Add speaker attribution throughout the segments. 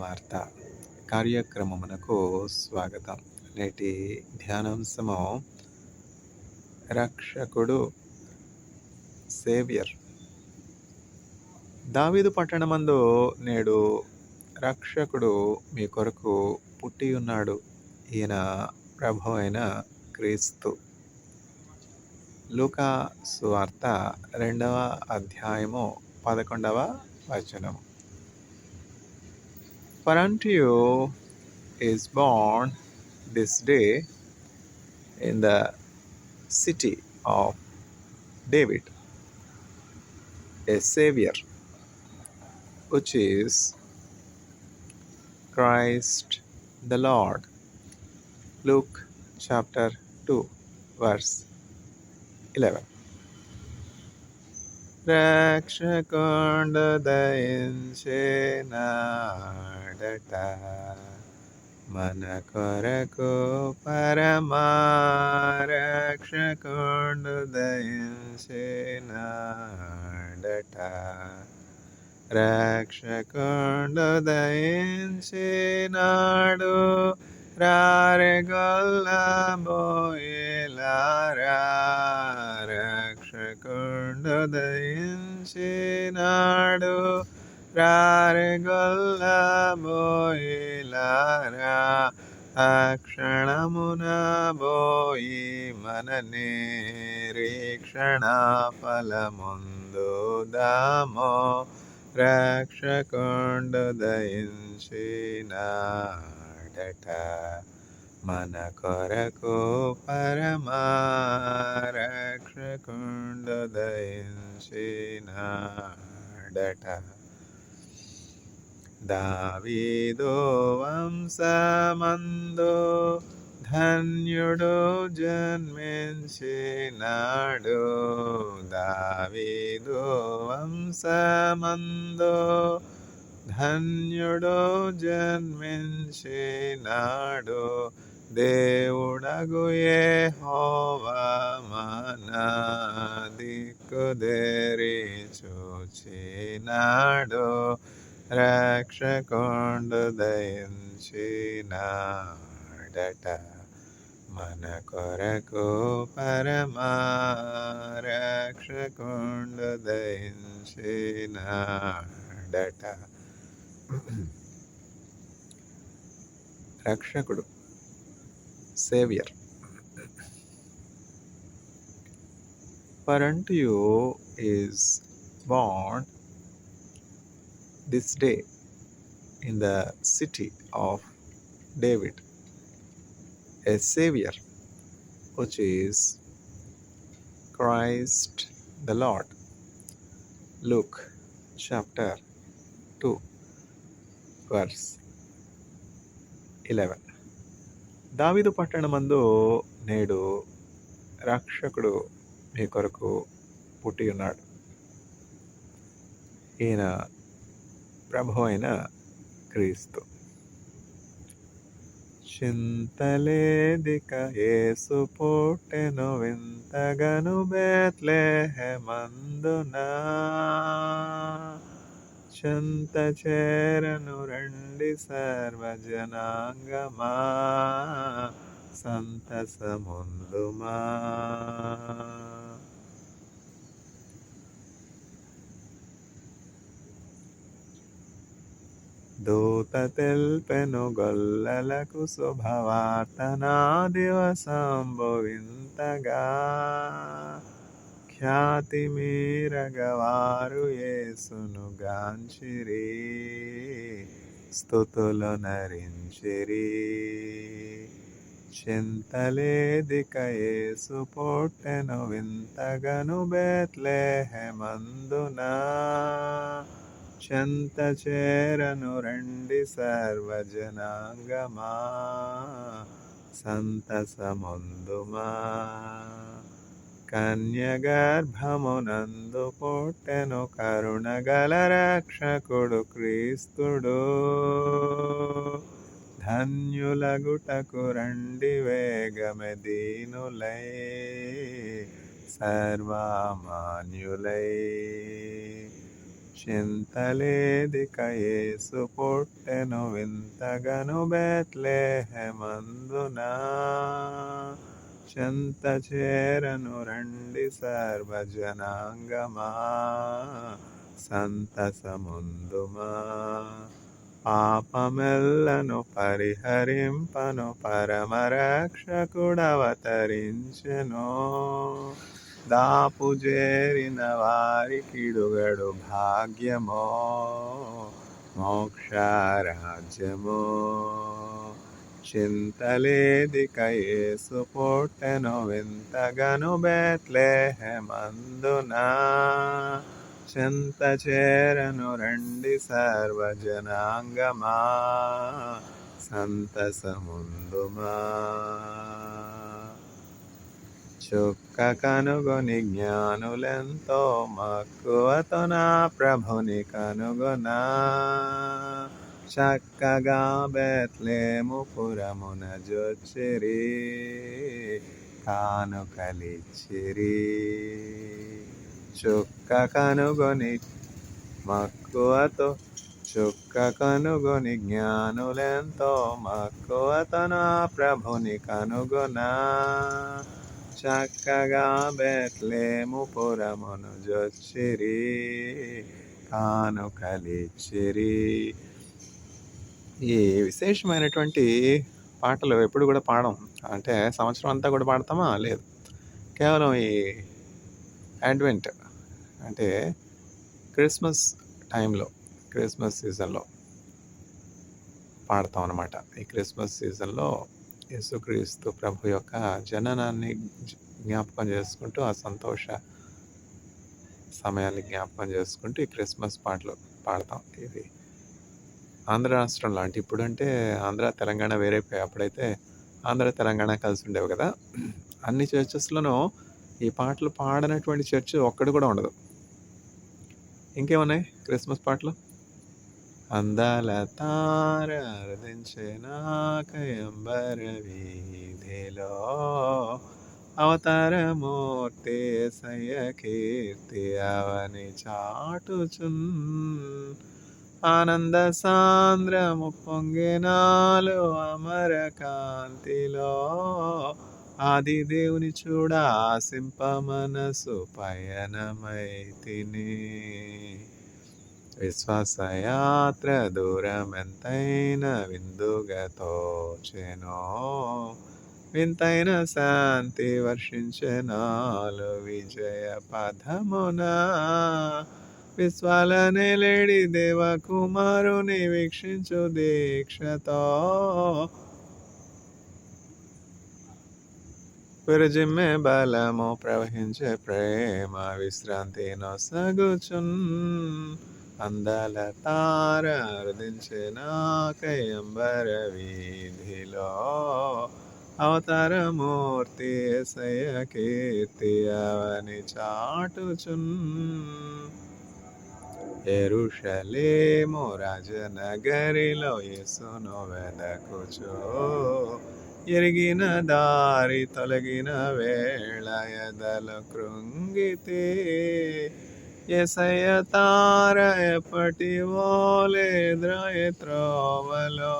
Speaker 1: సువార్త కార్యక్రమమునకు స్వాగతం. నేటి ధ్యానాంశము రక్షకుడు సేవియర్. దావీదు పట్టణమందు నేడు రక్షకుడు మీ కొరకు పుట్టి ఉన్నాడు. ఈయన ప్రభు అయిన క్రీస్తు. లూకా సువార్త 2వ అధ్యాయము 11వ వచనము. For unto you is born this day in the city of David a Savior, which is Christ the Lord. Luke chapter 2 verse 11. రక్షకుండు దయించినాడట మన కొరకు పరమా రక్షకుండు దయించినాడట రక్షకుండు దయించినాడు రారెగొల్లబోయిలారా రక్షకుండు దయించినాడు రారెగొల్లబోయిలారా అక్షణమున బోయి మన నిరీక్షణ ఫలముందుదామో రక్షకుండు దయించినాడట మన కొరకు పరమా రక్షకుండు దయించినాడట. దావీదు వంశమందు ధన్యుడు జన్మించినాడు. దావీదు వంశమందు ధన్యుడు జన్మించినాడు. దేవుడగు యెహోవా మన దిక్కుదేరి చూచినాడు రక్షకుండు దయించినాడట మన కొరకు పరమా రక్షకుండు దయించినాడట. రక్షకుడు saviour. For unto you is born this day in the city of David a Savior, which is Christ the Lord. Luke chapter 2 verse 11. దావీదు పట్టణమందు నేడు రక్షకుడు మీ కొరకు పుట్టి ఉన్నాడు. ఈయన ప్రభు అయిన క్రీస్తు. చింతలేదిక యేసు పుట్టెను వింతగను బేత్లెహేమందునా చెంత చేరను రండి సర్వజనాంగమా సంతసముందుమా. దూత తెల్పెను గొల్లలకు శుభవార్త నా దివసంబు వింతగా ఖ్యాతి మీరగవారు యేసును గాంచిరి స్తుతులు నరించిరి. చింతలేదిక యేసు పుట్టెను వింతగను బేత్లెహేమందునా చెంత చేరను రండి సర్వజనాంగమా సంతసముందుమా. కన్యగర్భమునందు పుట్టెను కరుణగల రక్షకుడు క్రీస్తుడు. ధన్యులగుటకు రండి వేగమె దీనులై సర్వమాన్యులై. చింతలేదిక యేసు పుట్టెను వింతగను బెత్లెహేమందునా. చెంత చేరను రండి సర్వజనాంగమా, సంతసముందుమా. పాపమెల్లను పరిహరింపను పరమరక్షకుడవతరించెను. దాపు చేరిన వారికిడుగడు భాగ్యమో, మోక్షరాజ్యమో. చింతలేదిక యేసు పుట్టెను వింతగను బెత్లెహేమందునా. చెంత చేరను రండి సర్వజనాంగమా, సంతసముందుమా. చుక్క కనుగొని జ్ఞానులెంతో మక్కువతో నా ప్రభుని కనుగొనా. చక్కగా బెత్లెహేము పురమున జొచ్చిరి, కానుకలిచ్చిరి. చుక్క కనుగొని జ్ఞానులెంతో మక్కువతో నా ప్రభుని కనుగొనా. చక్కగా బెత్లెహేము పురమును జొచ్చిరి, కానుకలిచ్చిరి. ఈ విశేషమైనటువంటి పాటలు ఎప్పుడు కూడా పాడం, అంటే సంవత్సరం అంతా కూడా పాడతామా? లేదు, కేవలం ఈ అడ్వెంట్ అంటే క్రిస్మస్ టైంలో, క్రిస్మస్ సీజన్లో పాడతాం అన్నమాట. ఈ క్రిస్మస్ సీజన్లో యేసుక్రీస్తు ప్రభు యొక్క జననాన్ని జ్ఞాపకం చేసుకుంటూ, ఆ సంతోష సమయాన్ని జ్ఞాపకం చేసుకుంటూ ఈ క్రిస్మస్ పాటలు పాడతాం. ఇది ఆంధ్ర రాష్ట్రంలో, అంటే ఇప్పుడు అంటే ఆంధ్ర తెలంగాణ వేరైపోయాయి, అప్పుడైతే ఆంధ్ర తెలంగాణ కలిసి ఉండేవి కదా. అన్ని చర్చెస్లోనూ ఈ పాటలు పాడనటువంటి చర్చ్ ఒక్కడు కూడా ఉండదు. ఇంకేమున్నాయి క్రిస్మస్ పాటలు? అందాల తార హృదించెనాకయంబర వీధిలో, అవతారమూర్తి యేసయ్య కీర్తి అవని చాటుచున్. ఆనంద సాంద్రము పొంగినాలు అమర కాంతిలో, ఆది దేవుని చూడ ఆశింప మనసు పయనమైతిని. విశ్వాసయాత్ర దూరమెంతైన విందుగా తోచెనో, వింతైన శాంతి వర్షించెనాలు విజయ పథమున. విశ్వాల నేలేడి దేవకుమారుని వీక్షించు దీక్షతో, విరజిమ్మె బలము ప్రవహించే ప్రేమ విశ్రాంతి నొసగుచున్. అందాల తార హృదించెనాకయంబర వీధిలో, అవతారమూర్తి యేసయ్య కీర్తి అవని చాటుచున్. యెరూషలేము రాజనగరిలో యేసును వెదకుచు, ఎరిగిన దారి తొలగిన వేళ ఎదలు కృంగితే. యేసయ్య తార ఎప్పటి వోలే ద్రాయ త్రోవలో,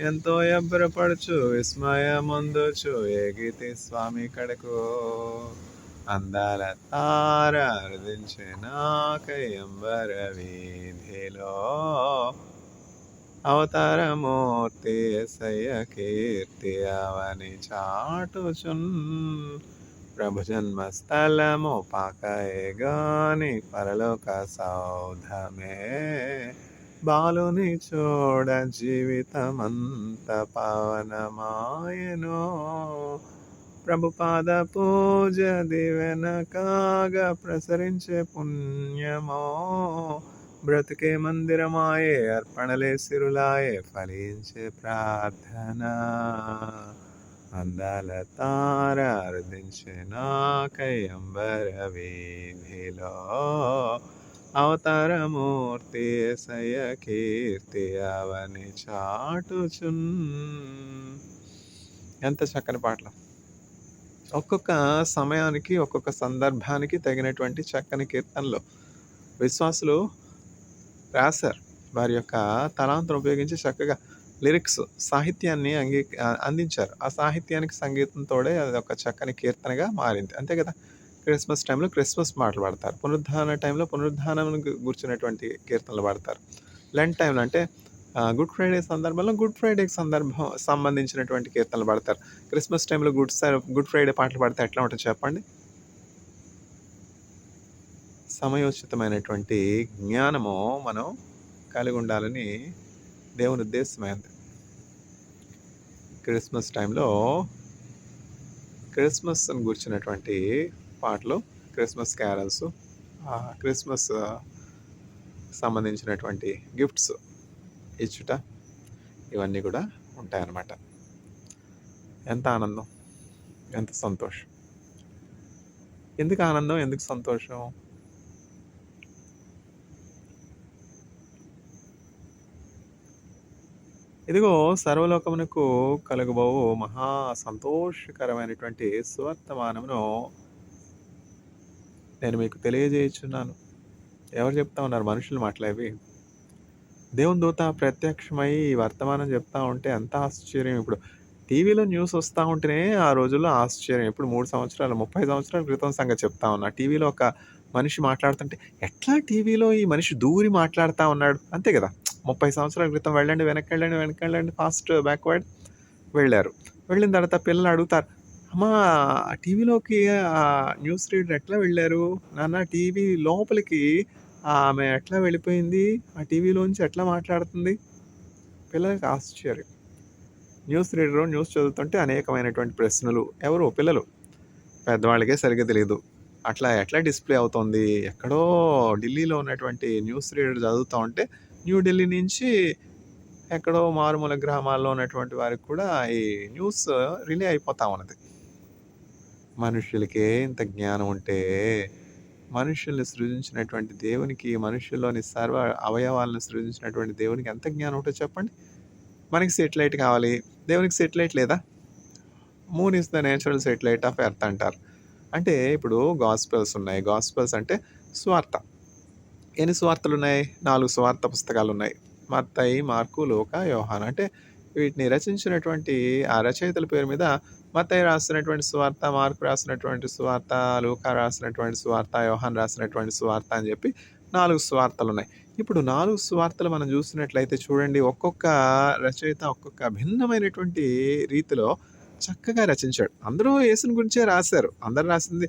Speaker 1: ఎంతో ఎబ్బరపడుచు విస్మయముందుచు ఎగితి స్వామి కడకు. అందాల తార హృదించెనాకయంబర వీధిలో, అవతారమూర్తి యేసయ్య కీర్తి అవని చాటుచున్. ప్రభు జన్మస్థలము పాకయే గాని పరలోక సౌధమే, బాలుని చూడ జీవితమంత పావనమాయెను. ప్రభుపాద పూజ దివెన కాగా ప్రసరించే పుణ్యమో, బ్రతుకే మందిరమాయే అర్పణలే సిరులాయే ఫలించే ప్రార్థన. అందాల తార హృదించెనాకయంబర వీధిలో, అవతారమూర్తి యేసయ్య కీర్తి అవని చాటుచున్. ఎంత చక్కని పాటలు! ఒక్కొక్క సమయానికి ఒక్కొక్క సందర్భానికి తగినటువంటి చక్కని కీర్తనలు విశ్వాసులు రాశారు. వారి యొక్క తలాంతును ఉపయోగించి చక్కగా లిరిక్స్, సాహిత్యాన్ని అందించారు. ఆ సాహిత్యానికి సంగీతం తోడే అదొక చక్కని కీర్తనగా మారింది. అంతే కదా! క్రిస్మస్ టైంలో క్రిస్మస్ పాటలు పాడతారు. పునరుద్ధాన టైంలో పునరుద్ధానంను గూర్చినటువంటి కీర్తనలు పాడతారు. లెంట్ టైంలో అంటే గుడ్ ఫ్రైడే సందర్భంలో గుడ్ ఫ్రైడేకి సంబంధించినటువంటి కీర్తనలు పాడతారు. క్రిస్మస్ టైంలో గుడ్ ఫ్రైడే పాటలు పాడితే ఎట్లా ఉంటుంది చెప్పండి? సమయోచితమైనటువంటి జ్ఞానము మనం కలిగి ఉండాలని దేవుని ఉద్దేశమైంది. క్రిస్మస్ టైంలో క్రిస్మస్ని గురించినటువంటి పాటలు, క్రిస్మస్ క్యారల్స్, క్రిస్మస్ సంబంధించినటువంటి గిఫ్ట్స్ ఇచ్చుట, ఇవన్నీ కూడా ఉంటాయన్నమాట. ఎంత ఆనందం, ఎంత సంతోషం. ఎందుకు ఆనందం, ఎందుకు సంతోషం? ఇదిగో సర్వలోకమునకు కలుగబోవు మహా సంతోషకరమైనటువంటి సువర్తమానమును నేను మీకు తెలియజేయుచున్నాను. ఎవరు చెప్తా ఉన్నారు? మనుషులు మాట్లాడేవి. దేవుని దూత ప్రత్యక్షమై ఈ వర్తమానం చెప్తా ఉంటే ఎంత ఆశ్చర్యం. ఇప్పుడు టీవీలో న్యూస్ వస్తూ ఉంటేనే ఆ రోజుల్లో ఆశ్చర్యం. ఇప్పుడు 3 సంవత్సరాలు 30 సంవత్సరాల క్రితం సంగతి చెప్తా ఉన్నా. టీవీలో ఒక మనిషి మాట్లాడుతుంటే ఎట్లా టీవీలో ఈ మనిషి దూరి మాట్లాడుతూ ఉన్నాడు, అంతే కదా. 30 సంవత్సరాల క్రితం వెళ్ళండి, వెనక్కి ఫాస్ట్ బ్యాక్వర్డ్ వెళ్ళారు. వెళ్ళిన తర్వాత పిల్లలు అడుగుతారు, అమ్మా టీవీలోకి న్యూస్ రీడర్ ఎట్లా వెళ్ళారు నాన్న, టీవీ లోపలికి ఆమె ఎట్లా వెళ్ళిపోయింది, ఆ టీవీలోంచి ఎట్లా మాట్లాడుతుంది? పిల్లలకి ఆశ్చర్యం. న్యూస్ రీడరు న్యూస్ చదువుతుంటే అనేకమైనటువంటి ప్రశ్నలు. ఎవరు? పిల్లలు. పెద్దవాళ్ళకే సరిగ్గా తెలియదు. అట్లా ఎట్లా డిస్ప్లే అవుతుంది? ఎక్కడో ఢిల్లీలో ఉన్నటువంటి న్యూస్ రీడర్ చదువుతూ ఉంటే న్యూఢిల్లీ నుంచి ఎక్కడో మారుమూల గ్రామాల్లో ఉన్నటువంటి వారికి కూడా ఈ న్యూస్ రిలే అయిపోతా ఉన్నది. మనుషులకే ఇంత జ్ఞానం ఉంటే మనుషుల్ని సృజించినటువంటి దేవునికి, మనుషుల్లోని సర్వ అవయవాలను సృజించినటువంటి దేవునికి ఎంత జ్ఞానం ఉంటుందో చెప్పండి. మనకి సెటిలైట్ కావాలి, దేవునికి సెటిలైట్ లేదా? Moon is the natural satellite of earth అంటారు. అంటే ఇప్పుడు గాస్పెల్స్ ఉన్నాయి. గాస్పెల్స్ అంటే సువార్త. ఎన్ని సువార్తలు ఉన్నాయి? 4 సువార్త పుస్తకాలు ఉన్నాయి. మత్తయి, మార్కు, లూకా, యోహాను. అంటే వీటిని రచించినటువంటి ఆ రచయితల పేరు మీద మత్తయి రాసినటువంటి సువార్త, మార్కు రాసినటువంటి సువార్త, లూకా రాసినటువంటి సువార్త, యోహాను రాసినటువంటి సువార్త అని చెప్పి 4 సువార్తలు ఉన్నాయి. ఇప్పుడు 4 సువార్తలు మనం చూసినట్లయితే చూడండి, ఒక్కొక్క రచయిత ఒక్కొక్క భిన్నమైనటువంటి రీతిలో చక్కగా రచించాడు. అందరూ యేసుని గురించే రాశారు. అందరూ రాసింది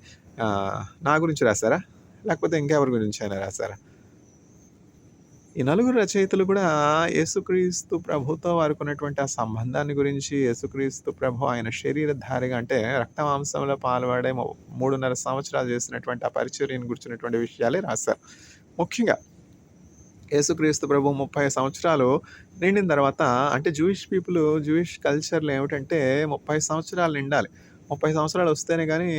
Speaker 1: నా గురించి రాశారా? లేకపోతే ఇంకెవరి గురించి అయినా రాశారా? ఈ నలుగురు రచయితలు కూడా యేసుక్రీస్తు ప్రభుతో వారికి ఉన్నటువంటి ఆ సంబంధాన్ని గురించి, యేసుక్రీస్తు ప్రభు ఆయన శరీరధారిగా అంటే రక్తమాంసంలో పాల్పడే 3.5 సంవత్సరాలు చేసినటువంటి ఆ పరిచర్యను గురించినటువంటి విషయాలే రాశారు. ముఖ్యంగా యేసుక్రీస్తు ప్రభు 30 సంవత్సరాలు నిండిన తర్వాత, అంటే జూయిష్ కల్చర్లో ఏమిటంటే 30 సంవత్సరాలు నిండాలి. 30 సంవత్సరాలు వస్తేనే కానీ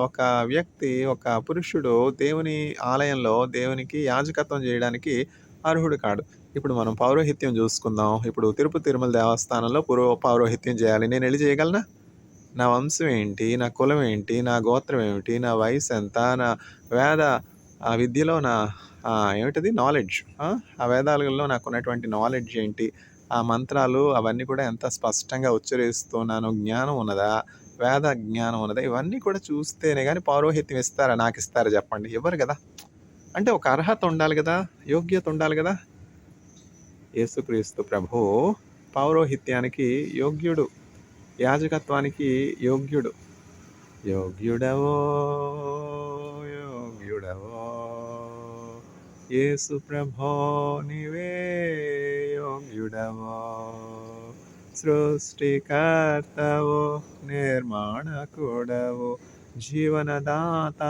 Speaker 1: ఒక వ్యక్తి, ఒక పురుషుడు దేవుని ఆలయంలో దేవునికి యాజకత్వం చేయడానికి అర్హుడు కాడు. ఇప్పుడు మనం పౌరోహిత్యం చూసుకుందాం. ఇప్పుడు తిరుమల దేవస్థానంలో పౌరోహిత్యం చేయాలి. నేను వెళ్ళి చేయగలనా? నా వంశం ఏంటి, నా కులం ఏంటి, నా గోత్రం ఏమిటి, నా వయసు ఎంత, నా వేద విద్యలో నా ఏమిటది నాలెడ్జ్, ఆ వేదాలలో నాకు ఉన్నటువంటి నాలెడ్జ్ ఏంటి, ఆ మంత్రాలు అవన్నీ కూడా ఎంత స్పష్టంగా ఉచ్చరిస్తున్నానో జ్ఞానం ఉన్నదా, వేద జ్ఞానం ఉన్నదా, ఇవన్నీ కూడా చూస్తేనే కానీ పౌరోహిత్యం ఇస్తారా? నాకు ఇస్తారా చెప్పండి? ఇవ్వరు కదా. అంటే ఒక అర్హత ఉండాలి కదా, యోగ్యత ఉండాలి కదా. యేసుక్రీస్తు ప్రభు పౌరోహిత్యానికి యోగ్యుడు, యాజకత్వానికి యోగ్యుడు. యోగ్యుడవో యేసు ప్రభో నీవే యోగ్యుడవో, సృష్టికర్తవో నిర్మాణకుడవో, జీవనదాత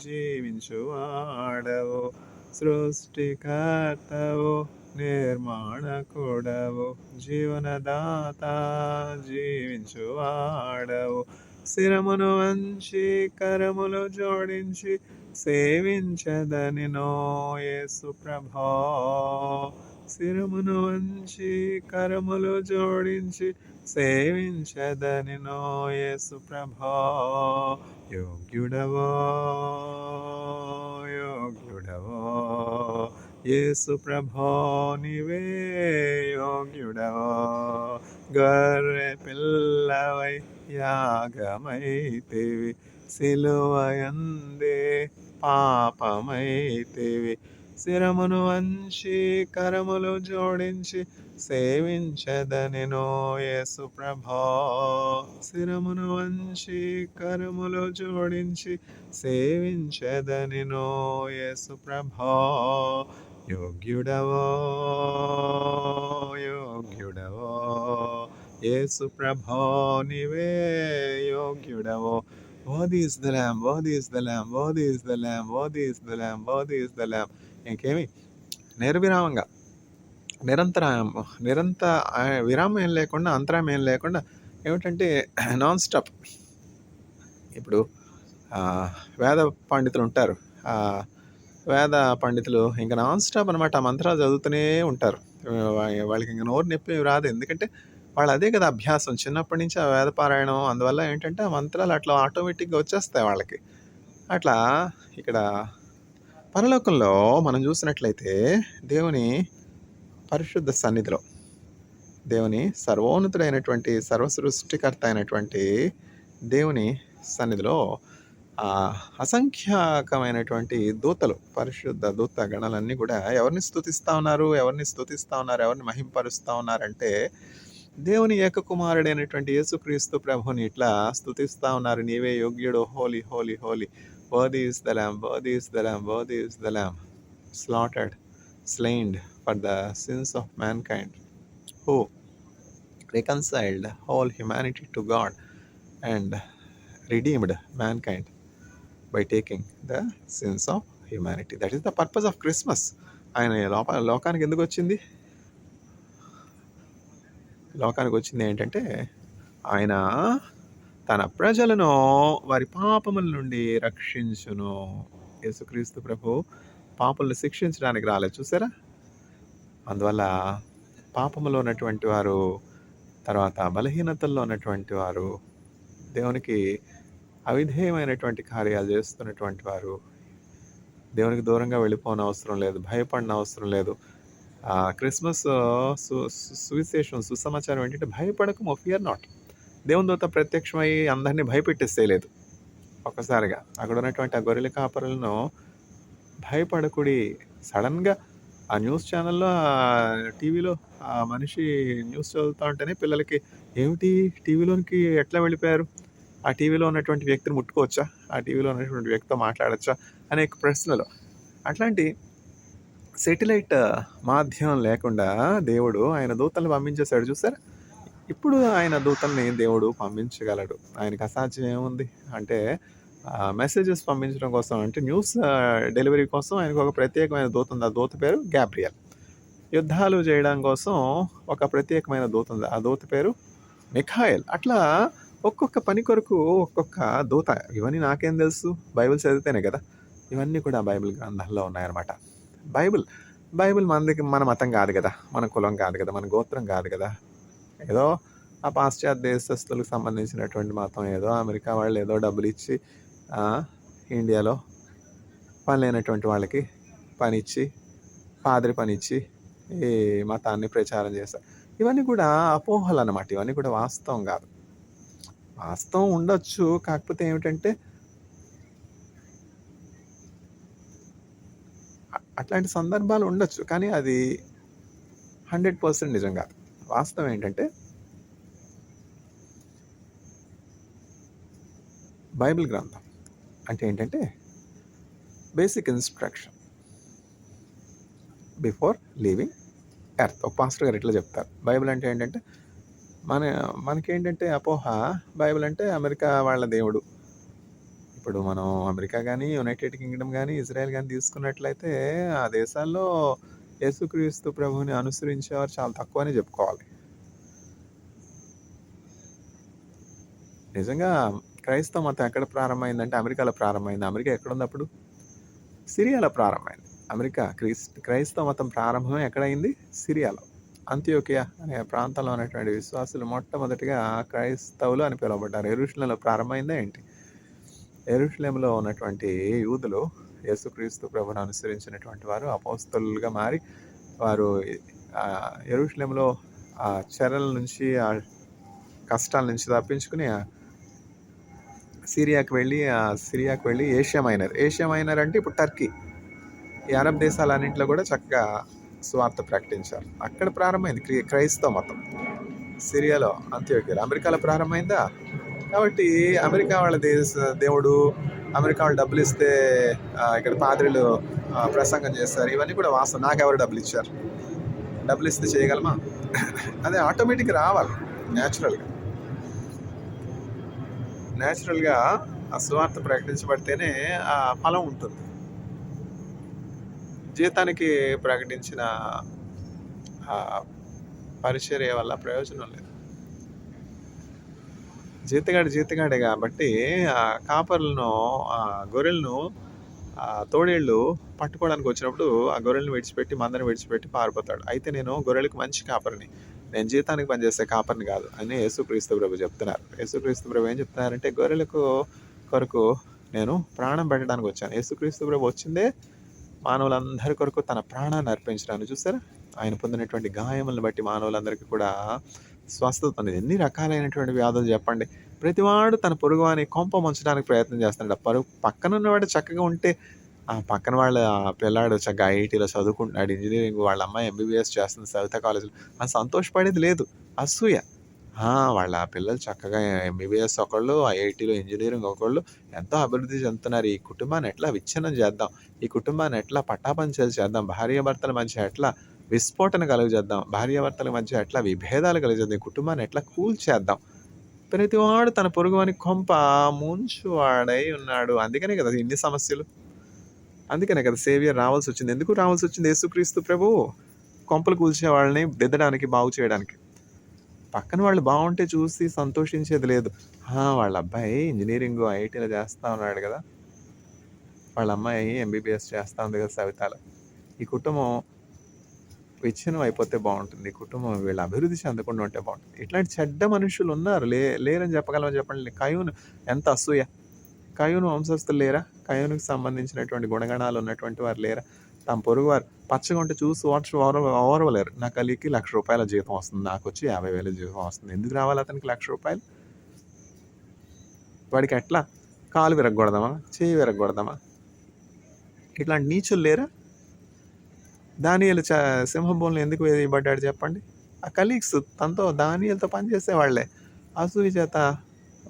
Speaker 1: జీవించువాడవో, సృష్టికర్తవో నిర్మాణకుడవో, జీవనదాత జీవించువాడవో, శిరమును వంచి కరములు జోడించి సేవించదనినో యేసు ప్రభో, శిరమును వంచి కరములు జోడించి సేవించదనినో యేసు ప్రభో. యోగ్యుడవో యోగ్యుడవో యేసు ప్రభో, నీవే యోగ్యుడవో. గొర్రె పిల్లవై యాగమైతివి, సిలువయందే పాపమైతివి. శిరమును వంచి కరములు జోడించి సేవించదనినో యేసు ప్రభో. శిరమును వంచి కరములు జోడించి సేవించదనినో యేసు ప్రభో. యోగ్యుడవో యోగ్యుడవో యేసు ప్రభో, నీవే యోగ్యుడవో. Worthy is the Lamb, worthy is the Lamb, worthy is the Lamb, worthy is the Lamb, worthy is the Lamb. ఇంకేమి నిర్విరామంగా విరామం ఏం లేకుండా, అంతరాయం ఏం లేకుండా ఏమిటంటే నాన్ స్టాప్. ఇప్పుడు వేద పండితులు ఉంటారు, వేద పండితులు ఇంకా నాన్ స్టాప్ అనమాట. ఆ మంత్రాలు చదువుతూనే ఉంటారు. వాళ్ళకి ఇంకా నోరు నొప్పి రాదు, ఎందుకంటే వాళ్ళు అదే కదా అభ్యాసం చిన్నప్పటి నుంచి ఆ వేద పారాయణం. అందువల్ల ఏంటంటే ఆ మంత్రాలు అట్లా ఆటోమేటిక్గా వచ్చేస్తాయి వాళ్ళకి. అట్లా ఇక్కడ పరలోకంలో మనం చూసినట్లయితే దేవుని పరిశుద్ధ సన్నిధిలో, దేవుని సర్వోన్నతుడైనటువంటి సర్వసృష్టికర్త అయినటువంటి దేవుని సన్నిధిలో అసంఖ్యాకమైనటువంటి దూతలు, పరిశుద్ధ దూత గణాలన్నీ కూడా ఎవరిని స్తుతిస్తూ ఉన్నారు, ఎవరిని మహింపరుస్తూ ఉన్నారంటే దేవుని ఏకకుమారుడైనటువంటి యేసుక్రీస్తు ప్రభుని ఇట్లా స్తుతిస్తూ ఉన్నారు. నీవే యోగ్యుడు, holy holy holy, worthy is the lamb, worthy is the lamb, worthy is the lamb, slaughtered, slain for the sins of mankind, who reconciled whole humanity to God and redeemed mankind by taking the sins of humanity. That is the purpose of Christmas. ఆయన లోకానికి ఎందుకు వచ్చింది? లోకానికి వచ్చింది ఏంటంటే ఆయన తన ప్రజలను వారి పాపముల నుండి రక్షించును. యేసుక్రీస్తు ప్రభు పాపలను శిక్షించడానికి రాలేదు, చూసారా? అందువల్ల పాపములో ఉన్నటువంటి వారు, తర్వాత బలహీనతల్లో ఉన్నటువంటి వారు, దేవునికి అవిధేయమైనటువంటి కార్యాలు చేస్తున్నటువంటి వారు దేవునికి దూరంగా వెళ్ళిపోని అవసరం లేదు, భయపడిన అవసరం లేదు. క్రిస్మస్ సువిశేషం, సుసమాచారం ఏంటంటే భయపడకము, ఫియర్ నాట్. దేవుని దూత ప్రత్యక్షమై అందరినీ భయపెట్టేసేయలేదు ఒక్కసారిగా. అక్కడ ఉన్నటువంటి ఆ గొర్రెల కాపరులను భయపడకుడి. సడన్గా ఆ న్యూస్ ఛానల్లో, టీవీలో ఆ మనిషి న్యూస్ చదువుతూ ఉంటేనే పిల్లలకి ఏమిటి టీవీలోనికి ఎట్లా వెళ్ళిపోయారు, ఆ టీవీలో ఉన్నటువంటి వ్యక్తిని ముట్టుకోవచ్చా, ఆ టీవీలో ఉన్నటువంటి వ్యక్తితో మాట్లాడచ్చా అనేక ప్రశ్నలు. అట్లాంటి సెటిలైట్ మాధ్యమం లేకుండా దేవుడు ఆయన దూతల్ని పంపించేశాడు, చూసారా? ఇప్పుడు ఆయన దూతల్ని దేవుడు పంపించగలడు. ఆయనకు అసాధ్యం ఏముంది అంటే మెసేజెస్ పంపించడం కోసం, అంటే న్యూస్ డెలివరీ కోసం ఆయనకు ఒక ప్రత్యేకమైన దూత ఉంది. ఆ దూత పేరు గ్యాబ్రియల్. యుద్ధాలు చేయడం కోసం ఒక ప్రత్యేకమైన దూత ఉంది, ఆ దూత పేరు మిఖాయల్. అట్లా ఒక్కొక్క పని కొరకు ఒక్కొక్క దూత. ఇవన్నీ నాకేం తెలుసు, బైబిల్ చదివితేనే కదా. ఇవన్నీ కూడా బైబిల్ గ్రంథాల్లో ఉన్నాయన్నమాట. బైబిల్ మన మతం కాదు కదా, మన కులం కాదు కదా, మన గోత్రం కాదు కదా. ఏదో ఆ పాశ్చాత్య దేశస్తులకు సంబంధించినటువంటి మతం, ఏదో అమెరికా వాళ్ళు ఏదో డబ్బులు ఇచ్చి ఇండియాలో పని లేనటువంటి వాళ్ళకి పనిచ్చి, పాదిరి పనిచ్చి ఈ మతాన్ని ప్రచారం చేస్తారు. ఇవన్నీ కూడా అపోహలు అన్నమాట. ఇవన్నీ కూడా వాస్తవం కాదు. వాస్తవం ఉండొచ్చు, కాకపోతే ఏమిటంటే అట్లాంటి సందర్భాలు ఉండొచ్చు, కానీ అది 100% నిజం కాదు. వాస్తవం ఏంటంటే బైబిల్ గ్రంథం అంటే ఏంటంటే basic instruction before leaving earth. ఒక పాస్టర్ గారు ఇట్లా చెప్తారు. బైబిల్ అంటే ఏంటంటే మనకేంటంటే అపోహ, బైబిల్ అంటే అమెరికా వాళ్ళ దేవుడు. ఇప్పుడు మనం అమెరికా కానీ, యునైటెడ్ కింగ్డమ్ కానీ, ఇజ్రాయెల్ కానీ తీసుకున్నట్లయితే ఆ దేశాల్లో యేసుక్రీస్తు ప్రభువుని అనుసరించేవారు చాలా తక్కువనే చెప్పుకోవాలి. నిజంగా క్రైస్తవ మతం ఎక్కడ ప్రారంభమైందంటే అమెరికాలో ప్రారంభమైంది. అమెరికా ఎక్కడుంది అప్పుడు? సిరియాలో ప్రారంభమైంది. అమెరికా క్రైస్తవ మతం ప్రారంభం ఎక్కడైంది? సిరియాలో. అంత్యోకియా అనే ప్రాంతంలో ఉన్నటువంటి విశ్వాసులు మొట్టమొదటిగా క్రైస్తవులు అని పిలువబడ్డారు. యెరూషలేంలో ప్రారంభమైందా ఏంటి? యెరూషలేంలో ఉన్నటువంటి యూదులు యేసుక్రీస్తు ప్రభువును అనుసరించినటువంటి వారు అపోస్తలులుగా మారి వారు యెరూషలేంలో ఆ చెరల నుంచి, ఆ కష్టాల నుంచి తప్పించుకుని సిరియాకి వెళ్ళి ఏషియా మైనర్ అంటే ఇప్పుడు టర్కీ, ఈ అరబ్ దేశాలన్నింటిలో కూడా చక్కగా సువార్త ప్రకటించారు. అక్కడ ప్రారంభమైంది క్రైస్తవ మతం. సిరియాలో, అంత్యోకియాలో. అమెరికాలో ప్రారంభమైందా? కాబట్టి అమెరికా వాళ్ళ దేవుడు, అమెరికా వాళ్ళు డబ్బులు ఇస్తే ఇక్కడ పాద్రీలు ప్రసంగం చేస్తారు. ఇవన్నీ కూడా వాస్తవం. నాకెవరు డబ్బులు ఇచ్చారు? డబ్బులు ఇస్తే చేయగలమా? అదే ఆటోమేటిక్ రావాలి న్యాచురల్గా ఆ సువార్త ప్రకటించబడితేనే ఆ ఫలం ఉంటుంది. జీతానికి ప్రకటించిన పరిచర్య వల్ల ప్రయోజనం లేదు. జీతగాడే కాబట్టి ఆ కాపర్లను, ఆ గొర్రెలను, తోడేళ్ళు పట్టుకోవడానికి వచ్చినప్పుడు ఆ గొర్రెలను విడిచిపెట్టి, మందని విడిచిపెట్టి పారిపోతాడు. అయితే నేను గొర్రెలకు మంచి కాపరిని, నేను జీతానికి పనిచేసే కాపరిని కాదు అని యేసుక్రీస్తు ప్రభు చెప్తున్నారు. యేసుక్రీస్తు ప్రభు ఏం చెప్తున్నారంటే, గొర్రెలకు కొరకు నేను ప్రాణం పెట్టడానికి వచ్చాను. యేసుక్రీస్తు ప్రభు వచ్చిందే మానవులందరి కొరకు తన ప్రాణాన్ని అర్పించడానికి. చూసారా, ఆయన పొందినటువంటి గాయములను బట్టి మానవులందరికీ కూడా స్వస్థత ఉంది. ఎన్ని రకాలైనటువంటి వ్యాధులు చెప్పండి. ప్రతివాడు తన పొరుగువాని కొంప ముంచడానికి ప్రయత్నం చేస్తున్నాడు. పక్కన ఉన్నవాడు చక్కగా ఉంటే, ఆ పక్కన వాళ్ళ పిల్లాడు చక్కగా ఐఐటీలో చదువుకుంటున్నాడు, ఇంజనీరింగ్, వాళ్ళ అమ్మాయి ఎంబీబీఎస్ చేస్తుంది సవితా కాలేజీలో, అని సంతోషపడేది లేదు. అసూయ. వాళ్ళ పిల్లలు చక్కగా ఎంబీబీఎస్ ఒకళ్ళు, ఐఐటీలో ఇంజనీరింగ్ ఒకళ్ళు ఎంతో అభివృద్ధి చెందుతున్నారు. ఈ కుటుంబాన్ని ఎట్లా విచ్ఛిన్నం చేద్దాం, ఈ కుటుంబాన్ని ఎట్లా పట్టాపంచలు చేద్దాం, భార్యాభర్తల మధ్య ఎట్లా విస్ఫోటన కలుగజేద్దాం, భార్యాభర్తల మధ్య ఎట్లా విభేదాలు కలుగజేద్దాం, ఈ కుటుంబాన్ని ఎట్లా కూల్చేద్దాం. ప్రతివాడు తన పొరుగువాని కొంప ముంచువాడై ఉన్నాడు. అందుకనే కదా ఇన్ని సమస్యలు. అందుకనే కదా సేవియర్ రావాల్సి వచ్చింది. ఎందుకు రావాల్సి వచ్చింది? యేసుక్రీస్తు ప్రభు కొంపలు కూల్చే వాళ్ళని దిద్దడానికి, బాగు చేయడానికి. పక్కన వాళ్ళు బాగుంటే చూసి సంతోషించేది లేదు. వాళ్ళ అబ్బాయి ఇంజనీరింగ్, ఐఐటీలో చేస్తూ ఉన్నాడు కదా, వాళ్ళ అమ్మాయి ఎంబీబీఎస్ చేస్తూ ఉంది కదా సవితాలో, ఈ కుటుంబం విచ్ఛిన్నం అయిపోతే బాగుంటుంది, ఈ కుటుంబం వీళ్ళు అభివృద్ధి చెందకుండా ఉంటే బాగుంటుంది. ఇట్లాంటి చెడ్డ మనుషులు ఉన్నారు. లేరని చెప్పగలమని చెప్పండి. కయ్యూను ఎంత అసూయ! కయ్యూను వంశస్థులు లేరా? కయ్యూనుకు సంబంధించినటువంటి గుణగణాలు ఉన్నటువంటి వారు లేరా? తమ పొరుగువారు పచ్చగా ఉంటే చూసి ఓర్వలేరు. నా కలికి ₹1,00,000 జీతం వస్తుంది, నాకు వచ్చి 50,000 జీతం వస్తుంది. ఎందుకు రావాలి అతనికి ₹1,00,000? వాడికి ఎట్లా కాలు విరగొడదామా, చేయి విరగొడదామా? ఇట్లాంటి నీచులు లేరా? దానియేలు సింహభూమిలో ఎందుకు వేయబడ్డాడు చెప్పండి? ఆ కలీగ్స్ తనతో, దానియేలుతో పనిచేసే వాళ్ళే అసూయ చేత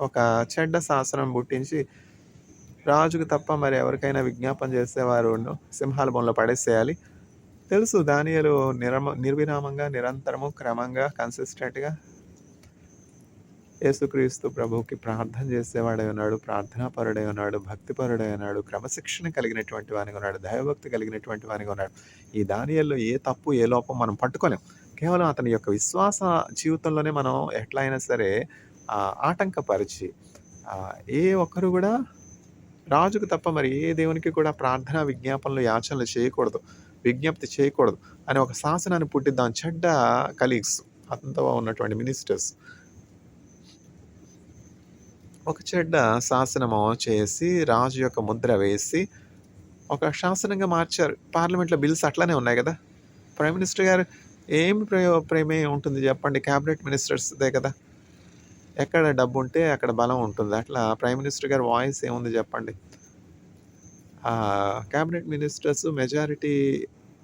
Speaker 1: ఒక చెడ్డ శాసనం పుట్టించి, రాజుకు తప్ప మరి ఎవరికైనా విజ్ఞాపన చేసేవారు సింహాల బొమ్మలో పడేసేయాలి. తెలుసు దానియేలు నిర్విరామంగా, నిరంతరము, క్రమంగా, కన్సిస్టెంట్గా యేసుక్రీస్తు ప్రభువుకి ప్రార్థన చేసేవాడై ఉన్నాడు, ప్రార్థనాపరుడై ఉన్నాడు, భక్తిపరుడై ఉన్నాడు, క్రమశిక్షణ కలిగినటువంటి వానిగా ఉన్నాడు, దైవభక్తి కలిగినటువంటి వానిగా ఉన్నాడు. ఈ దానియేలులో ఏ తప్పు, ఏ లోపం మనం పట్టుకోలేం. కేవలం అతని యొక్క విశ్వాస జీవితంలోనే మనం ఎట్లా అయినా సరే ఆటంకపరిచి, ఏ ఒక్కరు కూడా రాజుకు తప్ప మరి ఏ దేవునికి కూడా ప్రార్థనా విజ్ఞాపనలు, యాచనలు చేయకూడదు, విజ్ఞప్తి చేయకూడదు అని ఒక శాసనాన్ని పుట్టిద్దాం. చెడ్డ కలీగ్స్, అతనితో ఉన్నటువంటి మినిస్టర్స్ ఒక చెడ్డ శాసనము చేసి, రాజు యొక్క ముద్ర వేసి ఒక శాసనంగా మార్చారు. పార్లమెంట్లో బిల్స్ అట్లానే ఉన్నాయి కదా. ప్రైమ్ మినిస్టర్ గారు ఏమి ప్రమేయం ఉంటుంది చెప్పండి? క్యాబినెట్ మినిస్టర్స్దే కదా. ఎక్కడ డబ్బు ఉంటే అక్కడ బలం ఉంటుంది. అట్లా ప్రైమ్ మినిస్టర్ గారి వాయిస్ ఏముంది చెప్పండి? క్యాబినెట్ మినిస్టర్స్, మెజారిటీ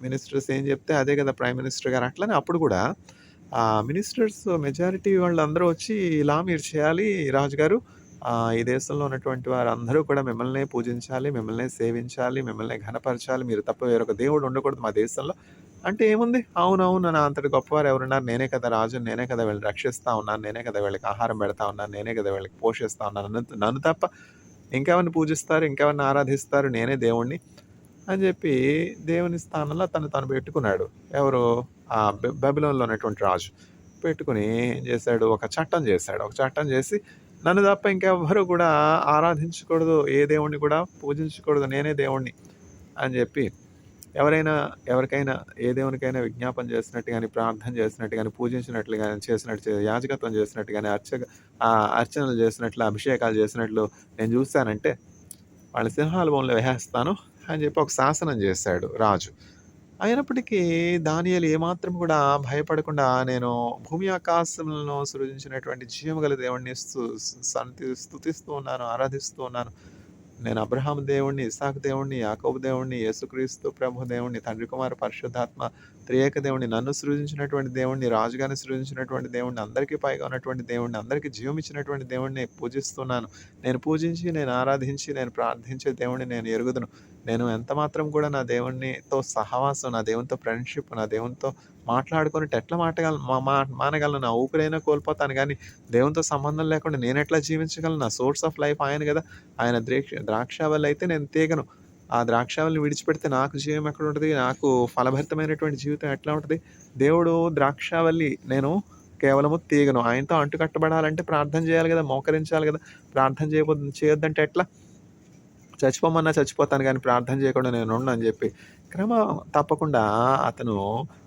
Speaker 1: మినిస్టర్స్ ఏం చెప్తే అదే కదా ప్రైమ్ మినిస్టర్ గారు. అట్లనే అప్పుడు కూడా మినిస్టర్స్, మెజారిటీ వాళ్ళందరూ వచ్చి, ఇలా మీరు చేయాలి రాజుగారు, ఈ దేశంలో ఉన్నటువంటి వారందరూ కూడా మిమ్మల్నే పూజించాలి, మిమ్మల్నే సేవించాలి, మిమ్మల్నే ఘనపరచాలి, మీరు తప్ప వేరొక దేవుడు ఉండకూడదు మా దేశంలో అంటే ఏముంది? అవునవును, నా అంతటి గొప్పవారు ఎవరున్నారు? నేనే కదా రాజుని, నేనే కదా వీళ్ళని రక్షిస్తూ ఉన్నాను, నేనే కదా వీళ్ళకి ఆహారం పెడతా ఉన్నాను, నేనే కదా వీళ్ళకి పోషిస్తూ ఉన్నాను. నన్ను తప్ప ఇంకెవరిని పూజిస్తారు, ఇంకెవరిని ఆరాధిస్తారు? నేనే దేవుణ్ణి అని చెప్పి దేవుని స్థానంలో తను పెట్టుకున్నాడు. ఎవరు? బబిలోన్లో ఉన్నటువంటి రాజు పెట్టుకుని ఏం చేశాడు? ఒక చట్టం చేసి, నన్ను తప్ప ఇంకెవ్వరు కూడా ఆరాధించకూడదు, ఏ దేవుణ్ణి కూడా పూజించకూడదు, నేనే దేవుణ్ణి అని చెప్పి ఎవరైనా ఎవరికైనా ఏ దేవునికైనా విజ్ఞాపన చేసినట్టు గాని, ప్రార్థన చేసినట్టు గాని, పూజించినట్లు గాని చేసినట్టు యాజకత్వం చేసినట్టు గాని, అర్చనలు చేసినట్లు, అభిషేకాలు చేసినట్లు నేను చూసానంటే వాళ్ళ సింహాల బోన్లో వేసేస్తాను అని చెప్పి ఒక శాసనం చేశాడు రాజు. అయినప్పటికీ దానియేలు ఏమాత్రం కూడా భయపడకుండా నేను భూమి ఆకాశములను సృజించినటువంటి జీవముగల దేవుడిని స్తుతిస్తూ ఉన్నాను, ఆరాధిస్తూ ఉన్నాను. నేను అబ్రహాము దేవుడిని, ఇస్సాకు దేవుడిని, యాకోబు దేవుడిని, యేసుక్రీస్తు ప్రభు దేవుడిని, తండ్రి కుమార పరిశుద్ధాత్మ త్రియేక దేవుడిని, నన్ను సృజించినటువంటి దేవుడిని, రాజుగారిని సృజించినటువంటి దేవుడిని, అందరికీ పైగా ఉన్నటువంటి దేవుడిని, అందరికీ జీవం ఇచ్చినటువంటి దేవుడిని పూజిస్తున్నాను. నేను పూజించి, నేను ఆరాధించి, నేను ప్రార్థించే దేవుడిని నేను ఎరుగుదును. నేను ఎంత మాత్రం కూడా నా దేవునితో సహవాసం, నా దేవునితో ఫ్రెండ్‌షిప్, నా దేవునితో మాట్లాడుకొనుట ఎట్లా మానగలను? నా ఊపిరైనా కోల్పోతాను గానీ, దేవునితో సంబంధం లేకుండా నేనెట్లా జీవించగలను? నా సోర్స్ ఆఫ్ లైఫ్ ఆయన గదా! ఆయన ద్రాక్షావల్లి అయితే నేను తీగను. ఆ ద్రాక్షావల్లిని విడిచిపెడితే నాకు జీవం ఎక్కడుంటది? నాకు ఫలభరితమైనటువంటి జీవితం ఎట్లా ఉంటది? దేవుడు ద్రాక్షావల్లి, నేను కేవలము తీగను. ఆయనతో అంటుకట్టబడాలంటే ప్రార్థన చేయాలి గదా! మోకరించాలి గదా! ప్రార్థన చేయొద్దంటే ఎట్లా? చచ్చిపోమన్నా చచ్చిపోతాను గానీ ప్రార్థన చేయకుండా నేనుండను అని జెప్పి, తప్పకుండా అతను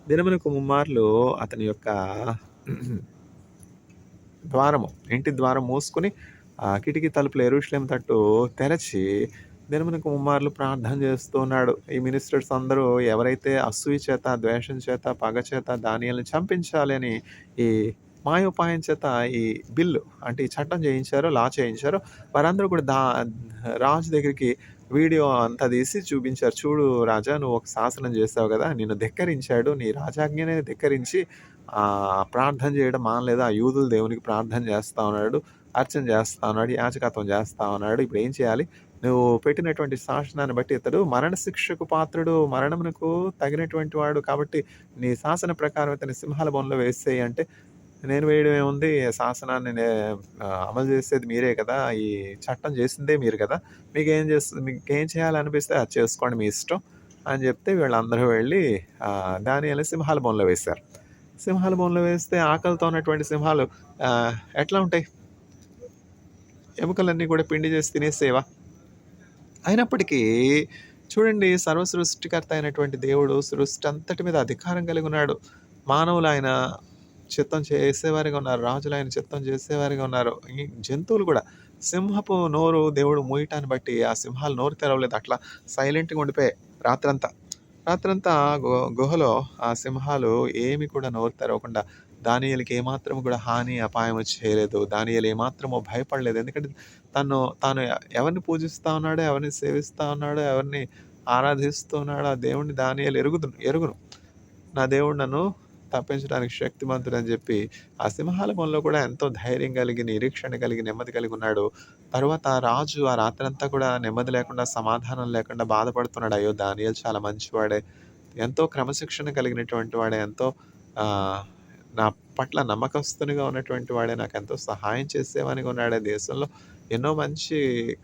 Speaker 1: దినమునకు ముమ్మార్లు అతని యొక్క ఇంటి ద్వారం మూసుకొని కిటికీ తలుపులు యెరూషలేము తట్టు తెరచి దినమునకు ముమ్మార్లు ప్రార్థన చేస్తూ ఉన్నాడు. ఈ మినిస్టర్స్ అందరూ ఎవరైతే అసూయ చేత, ద్వేషం చేత, పగ చేత దానియేలుని చంపించాలి అని ఈ మాయోపాయం చేత ఈ బిల్లు అంటే ఈ చట్టం చేయించారో, లా చేయించారో వారందరూ కూడా రాజు దగ్గరికి వీడియో అంతా తీసి చూపించారు. చూడు రాజా, నువ్వు ఒక శాసనం చేసావు కదా, నిన్ను ధిక్కరించాడు, నీ రాజాజ్ఞనే ధిక్కరించి ప్రార్థన చేయడం మానలేదు. ఆ యూదుల దేవునికి ప్రార్థన చేస్తా ఉన్నాడు, అర్చన చేస్తా ఉన్నాడు, యాజకత్వం చేస్తా ఉన్నాడు. ఇప్పుడు ఏం చేయాలి? నువ్వు పెట్టినటువంటి శాసనాన్ని బట్టి ఇతడు మరణశిక్షకు పాత్రుడు, మరణమునకు తగినటువంటి వాడు. కాబట్టి నీ శాసన ప్రకారం ఇతని సింహాల బోన్లో వేసేయి అంటే, నేను వేయడం ఏముంది? శాసనాన్ని అమలు చేసేది మీరే కదా! ఈ చట్టం చేసిందే మీరు కదా! మీకేం చేయాలనిపిస్తే అది చేసుకోండి, మీ ఇష్టం అని చెప్తే వీళ్ళందరూ వెళ్ళి దానియేలుని సింహాల బోన్లో వేశారు. సింహాల బోన్లో వేస్తే ఆకలితో ఉన్నటువంటి సింహాలు ఎట్లా ఉంటాయి? ఎముకలన్నీ కూడా పిండి చేసి తినేసేవా? అయినప్పటికీ చూడండి, సర్వ సృష్టికర్త అయినటువంటి దేవుడు సృష్టి అంతటి మీద అధికారం కలిగి ఉన్నాడు. మానవులు ఆయన చిత్తం చేసేవారిగా ఉన్నారు, రాజులు ఆయన చిత్తం చేసేవారిగా ఉన్నారు. ఈ జంతువులు కూడా సింహపు నోరు దేవుడు మూయటాన్ని బట్టి ఆ సింహాలు నోరు తెరవలేదు, అట్లా సైలెంట్గా ఉండిపోయాయి రాత్రంతా గుహలో ఆ సింహాలు ఏమి కూడా నోరు తెరవకుండా దానియేలుకి ఏమాత్రం కూడా హాని అపాయం చేయలేదు. దానియేలు ఏమాత్రమో భయపడలేదు. ఎందుకంటే తాను ఎవరిని పూజిస్తా ఉన్నాడో, ఎవరిని సేవిస్తా ఉన్నాడో, ఎవరిని ఆరాధిస్తూ ఉన్నాడో ఆ దేవుడిని దానియేలు ఎరుగును. నా దేవుడు నన్ను తప్పించడానికి శక్తిమంతుడని చెప్పి ఆ సింహాల బోన్లో కూడా ఎంతో ధైర్యం కలిగి, నిరీక్షణ కలిగి, నెమ్మది కలిగి ఉన్నాడు. తరువాత రాజు ఆ రాత్రంతా కూడా నెమ్మది లేకుండా, సమాధానం లేకుండా బాధపడుతున్నాడు. అయ్యో, దానియేలు చాలా మంచివాడే, ఎంతో క్రమశిక్షణ కలిగినటువంటి వాడే, ఎంతో నా పట్ల నమ్మకస్తునిగా ఉన్నటువంటి వాడే, నాకెంతో సహాయం చేసేవానిగా ఉన్నాడే, దేశంలో ఎన్నో మంచి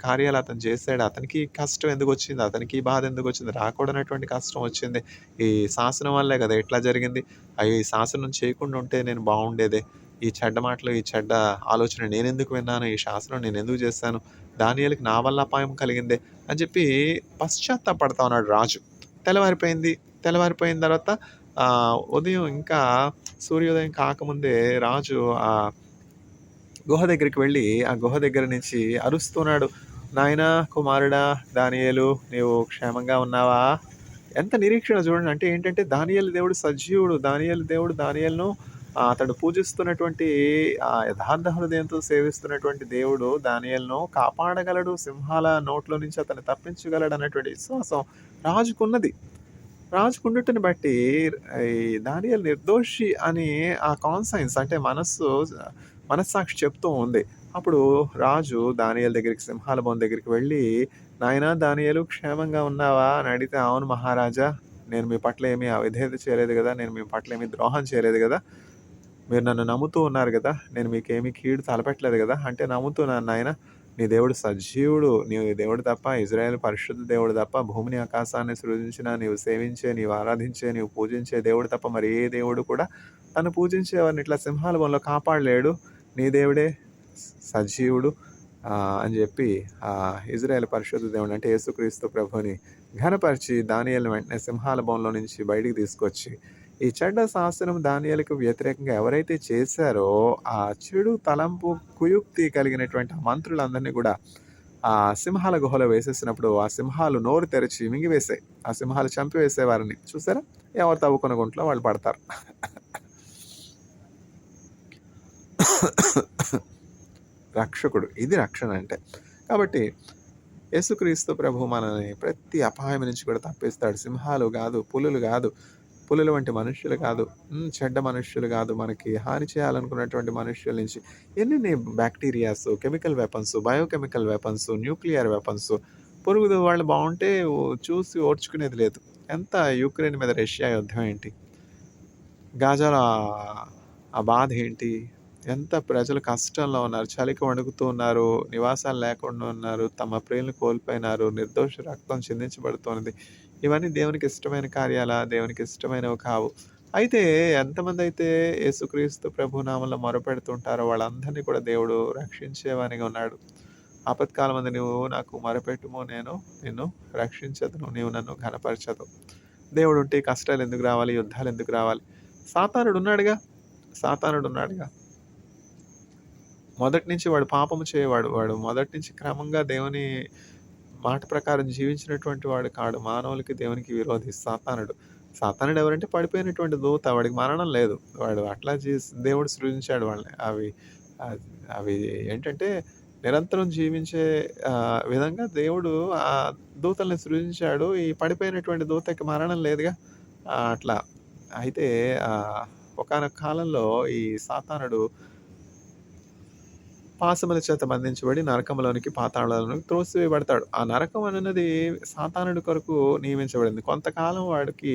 Speaker 1: కార్యాలు అతను చేశాడు. అతనికి కష్టం ఎందుకొచ్చింది? అతనికి ఈ బాధ ఎందుకొచ్చింది? రాకూడనటువంటి కష్టం వచ్చింది. ఈ శాసనం వల్లే కదా ఇట్లా జరిగింది. అయ్యో, ఈ శాసనం చేయకుండా ఉంటే నేను బాగుండేదే. ఈ చెడ్డ మాటలు, ఈ చెడ్డ ఆలోచన నేనెందుకు విన్నాను? ఈ శాసనం నేనెందుకు చేశాను? దానియేలుకి నా వల్ల అపాయం కలిగిందే అని చెప్పి పశ్చాత్తాపడతా ఉన్నాడు రాజు. తెల్లవారిపోయిన తర్వాత ఉదయం ఇంకా సూర్యోదయం కాకముందే రాజు ఆ గుహ దగ్గరికి వెళ్ళి ఆ గుహ దగ్గర నుంచి అరుస్తున్నాడు, నాయనా కుమారుడా దానియేలు, నీవు క్షేమంగా ఉన్నావా? ఎంత నిరీక్షణ చూడండి. అంటే ఏంటంటే దానియేలు దేవుడు సజీవుడు. దానియేలు దేవుడు దానియేలును అతడు పూజిస్తున్నటువంటి యథార్థ హృదయంతో సేవిస్తున్నటువంటి దేవుడు దానియేలును కాపాడగలడు, సింహాల నోట్లో నుంచి అతన్ని తప్పించగలడు అన్నటువంటి విశ్వాసం రాజుకుండుటని బట్టి ఈ దానియేలు నిర్దోషి అని ఆ కాన్సైన్స్ అంటే మనస్సాక్షి చెప్తూ ఉంది. అప్పుడు రాజు దానియేలు దగ్గరికి, సింహాల బోన్ దగ్గరికి వెళ్ళి, నాయనా దానియేలు క్షేమంగా ఉన్నావా అని అడిగితే, అవును మహారాజా, నేను మీ పట్ల ఏమీ అవిధేయత చేయలేదు కదా, నేను మీ పట్ల ఏమీ ద్రోహం చేయలేదు కదా, మీరు నన్ను నమ్ముతూ ఉన్నారు కదా, నేను మీకేమీ కీడు తలపెట్టలేదు కదా అంటే, నమ్ముతున్నాను నాయన, నీ దేవుడు సజీవుడు, నీ దేవుడు తప్ప, ఇజ్రాయేల్ పరిశుద్ధ దేవుడు తప్ప, భూమిని ఆకాశాన్ని సృజించిన, నీవు సేవించే, నీవు ఆరాధించే, నీవు పూజించే దేవుడు తప్ప మరి ఏ దేవుడు కూడా తను పూజించేవారిని ఇట్లా సింహాల బోన్లో కాపాడలేడు. నీ దేవుడే సజీవుడు అని చెప్పి ఇజ్రాయేల్ పరిశుద్ధ దేవుడు అంటే యేసుక్రీస్తు ప్రభుని ఘనపరిచి దానియేలును వెంటనే సింహాల బోన్లో నుంచి బయటికి తీసుకొచ్చి, ఈ చెడ్డ శాసనం దానియేలుకు వ్యతిరేకంగా ఎవరైతే చేశారో, ఆ చెడు తలంపు, కుయుక్తి కలిగినటువంటి ఆ మంత్రులందరినీ కూడా ఆ సింహాల గుహలో వేసేసినప్పుడు, ఆ సింహాలు నోరు తెరిచి మింగివేశాయి. ఆ సింహాలు చంపివేసే వారిని. చూసారా? ఎవరు తవ్వుకున్న గుంటలో వాళ్ళు పడతారు. రక్షకుడు. ఇది రక్షణ అంటే. కాబట్టి యేసుక్రీస్తు ప్రభువు మనల్ని ప్రతి అపాయం నుంచి కూడా తప్పిస్తాడు. సింహాలు గాదు, పులులు గాదు, పులుల వంటి మనుష్యులు కాదు, చెడ్డ మనుష్యులు గాదు, మనకి హాని చేయాలనుకున్నటువంటి మనుష్యుల నుంచి ఎన్నెన్ని bacterias, chemical weapons, biochemical weapons, nuclear weapons, పొరుగు వాళ్ళు బావుంటే చూసి ఓర్చుకునేది లేదు. ఎంత యుక్రెయిన్ మీద రష్యా యుద్ధం ఏంటి? గాజాలో ఆ బాధ ఏంటి? ఎంత ప్రజలు కష్టంలో ఉన్నారు. చలికి వణుకుతూ ఉన్నారు. నివాసాలు లేకుండా ఉన్నారు. తమ ప్రియులను కోల్పోయినారు. నిర్దోష రక్తం చిందించబడుతున్నది. ఇవన్నీ దేవునికి ఇష్టమైన కార్యాలా? దేవునికి ఇష్టమైనవి కావు. అయితే ఎంతమందైతే యేసుక్రీస్తు ప్రభు నామంలో మొరపెడుతుంటారో వాళ్ళందరినీ కూడా దేవుడు రక్షించేవానిగా ఉన్నాడు. ఆపత్కాలమందు నువ్వు నాకు మొరపెట్టుము, నేను నిన్ను రక్షించెదను. నీవు నన్ను ఘనపరచెదవు. దేవుడుంటే ఈ కష్టాలు ఎందుకు రావాలి? యుద్ధాలు ఎందుకు రావాలి? సాతానుడున్నాడుగా. సాతానుడున్నాడుగా. మొదటి నుంచి వాడు పాపము చేయవాడు. వాడు మొదటి నుంచి క్రమంగా దేవుని మాట ప్రకారం జీవించినటువంటి వాడు కాడు. మానవులకి, దేవునికి విరోధి సాతానుడు. సాతానుడు ఎవరంటే పడిపోయినటువంటి దూత. వాడికి మరణం లేదు. వాడు అట్లా దేవుడు సృజించాడు వాళ్ళని. అవి ఏంటంటే నిరంతరం జీవించే విధంగా దేవుడు ఆ దూతల్ని సృజించాడు. ఈ పడిపోయినటువంటి దూతకి మరణం లేదుగా. అట్లా. అయితే ఒకానొక కాలంలో ఈ సాతానుడు పాశముల చేత బంధించబడి నరకంలోనికి, పాతాళంలోనికి త్రోసివేయబడతాడు. ఆ నరకం అనున్నది సాతానుడి కొరకు నియమించబడింది. కొంతకాలం వాడికి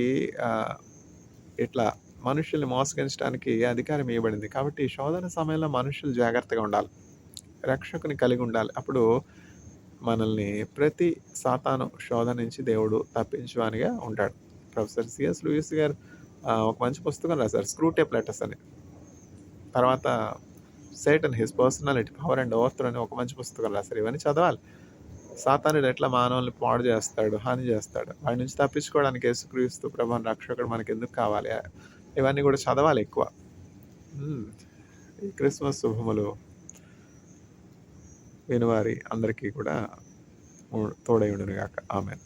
Speaker 1: ఇట్లా మనుషుల్ని మోసగించడానికి అధికారం ఇవ్వబడింది. కాబట్టి ఈ శోధన సమయంలో మనుషులు జాగ్రత్తగా ఉండాలి. రక్షకుని కలిగి ఉండాలి. అప్పుడు మనల్ని ప్రతి సాతాను శోధన నుంచి దేవుడు తప్పించువానిగా ఉంటాడు. ప్రొఫెసర్ సిఎస్ లూయిస్ గారు ఒక మంచి పుస్తకం రాశారు, స్క్రూటేప్ లెటర్స్ అని. తర్వాత Satan his personality, power and overthrow అని ఒక మంచి పుస్తకం రాశారు. ఇవన్నీ చదవాలి. సాతానుడు ఎట్లా మానవుల్ని పాడు చేస్తాడు, హాని చేస్తాడు. వాడి నుంచి తప్పించుకోవడానికి యేసుక్రీస్తు ప్రభువు రక్షకుడు మనకెందుకు కావాలి? ఇవన్నీ కూడా చదవాలి ఎక్కువ. ఈ క్రిస్మస్ శుభములు వినువారి అందరికీ కూడా తోడై ఉండును గాక. ఆమేన్.